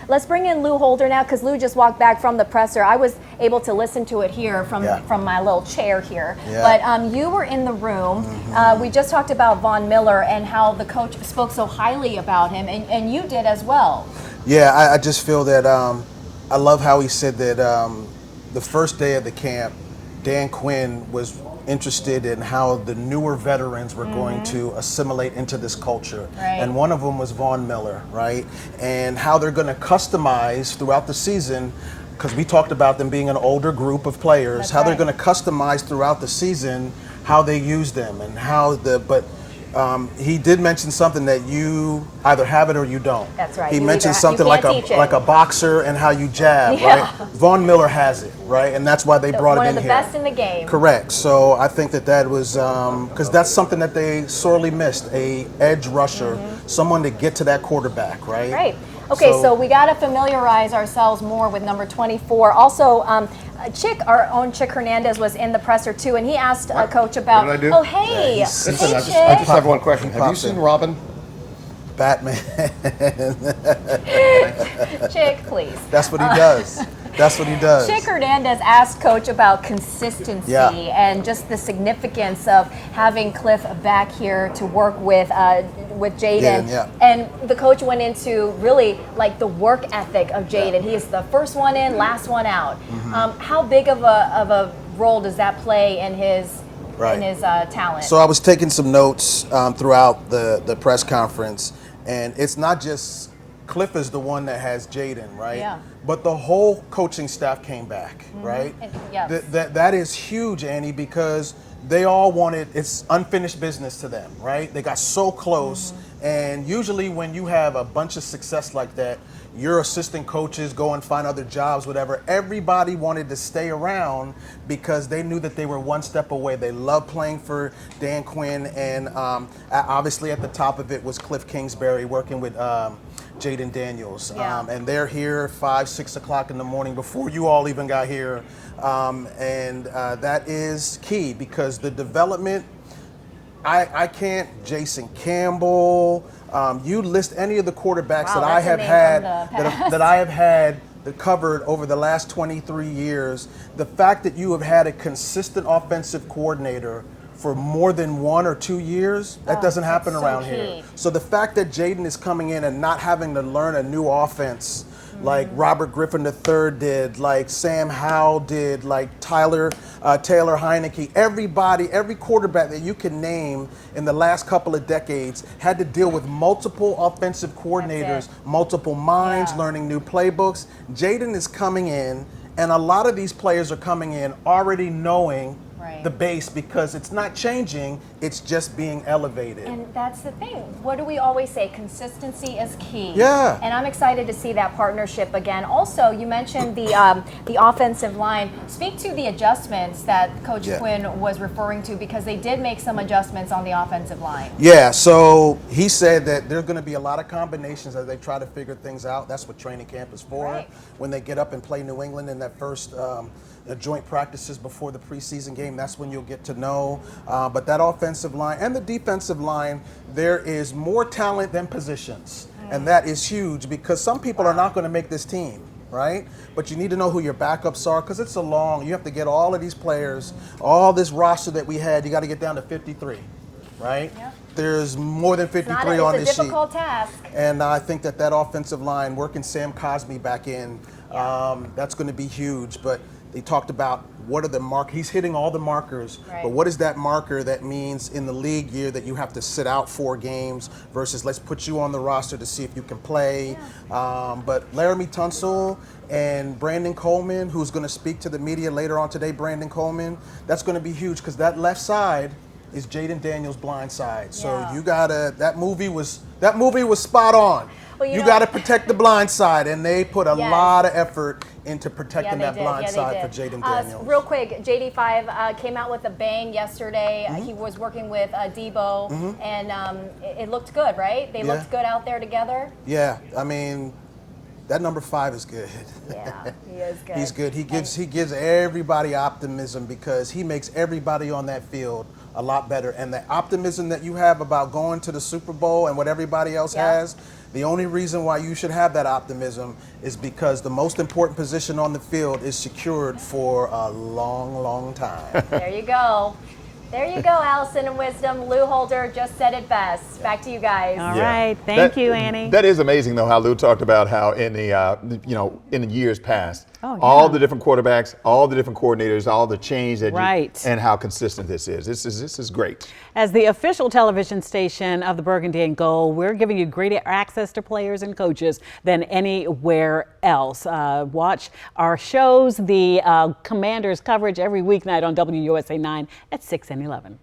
Let's bring in Lou Holder now, because Lou just walked back from the presser. I was able to listen to it here from my little chair here. Yeah. But you were in the room. We just talked about Von Miller and how the coach spoke so highly about him, and you did as well. Yeah, I just feel that I love how he said that the first day of the camp, Dan Quinn was interested in how the newer veterans were going to assimilate into this culture. Right. And one of them was Von Miller, right? And how they're going to customize throughout the season, because we talked about them being an older group of players, That's how right. they're going to customize throughout the season how they use them and how he did mention something that you either have it or you don't. That's right. He You mentioned either something like a boxer and how you jab, right? Von Miller has it, right? And that's why they brought him in here. One of the best in the game. Correct. So I think that was because that's something that they sorely missed, a edge rusher, someone to get to that quarterback, right? Right. Okay, so we got to familiarize ourselves more with number 24. Also, our own Chick Hernandez was in the presser too, and he asked Coach about. What did I do? Oh, hey, Listen, hey, I Chick. just have one question. Have you seen Robin? Batman. Chick, please. That's what he does. That's what he does. Chick Hernandez asked Coach about consistency and just the significance of having Cliff back here to work with Jaden. And the coach went into really like the work ethic of Jaden. He is the first one in, last one out. How big of a role does that play in his talent? So I was taking some notes throughout the press conference, and it's not just Cliff is the one that has Jaden, right? Yeah. But the whole coaching staff came back, right? Yes. That is huge, Annie, because they all wanted, it's unfinished business to them, right? They got so close, and usually when you have a bunch of success like that, your assistant coaches go and find other jobs, whatever. Everybody wanted to stay around because they knew that they were one step away. They loved playing for Dan Quinn, and obviously at the top of it was Cliff Kingsbury working with Jaden Daniels. And they're here 5, 6 o'clock in the morning before you all even got here. And that is key because the development, I can't, Jason Campbell, you list any of the quarterbacks that I have had that I have had covered over the last 23 years. The fact that you have had a consistent offensive coordinator for more than 1 or 2 years, that doesn't happen around here. So the fact that Jaden is coming in and not having to learn a new offense like Robert Griffin III did, like Sam Howell did, like Taylor Heineke, every quarterback that you can name in the last couple of decades had to deal with multiple offensive coordinators, multiple minds, learning new playbooks. Jaden is coming in, and a lot of these players are coming in already knowing the base because it's not changing, it's just being elevated. And that's the thing. What do we always say? Consistency is key. Yeah. And I'm excited to see that partnership again. Also, you mentioned the offensive line. Speak to the adjustments that Coach Quinn was referring to, because they did make some adjustments on the offensive line. Yeah, so he said that there's going to be a lot of combinations as they try to figure things out. That's what training camp is for. Right. When they get up and play New England in that first joint practices before the preseason game, that's when you'll get to know. But that offensive line and the defensive line, there is more talent than positions. And that is huge because some people are not going to make this team, right? But you need to know who your backups are because it's you have to get all of these players, all this roster that we had, you got to get down to 53, right? Yep. There's more than 53 on this sheet. It's a difficult task. And I think that offensive line, working Sam Cosmi back in, that's going to be huge. But they talked about what are the markers. He's hitting all the markers, but what is that marker that means in the league year that you have to sit out 4 games versus let's put you on the roster to see if you can play. But Laramie Tunsil and Brandon Coleman, who's going to speak to the media later on today, Brandon Coleman, that's going to be huge because that left side is Jaden Daniels' blind side. So you gotta, that movie was spot on. Well, you got to protect the blind side, and they put a lot of effort into protecting that blind side for Jaden Daniels. Real quick, JD5 came out with a bang yesterday. He was working with Debo, and it looked good, right? They looked good out there together. Yeah, I mean, That number 5 is good. Yeah, he is good. He's good. He gives everybody optimism because he makes everybody on that field a lot better. And the optimism that you have about going to the Super Bowl and what everybody else has, the only reason why you should have that optimism is because the most important position on the field is secured for a long, long time. There you go. There you go, Allison and Wisdom. Lou Holder just said it best. Back to you guys. All right, thank you, Annie. That is amazing, though, how Lou talked about how in the in the years past, all the different quarterbacks, all the different coordinators, all the change that and how consistent this is. This is great. As the official television station of the Burgundy and Gold, we're giving you greater access to players and coaches than anywhere else. Watch our shows, the Commanders coverage every weeknight on WUSA 9 at 6 and 11.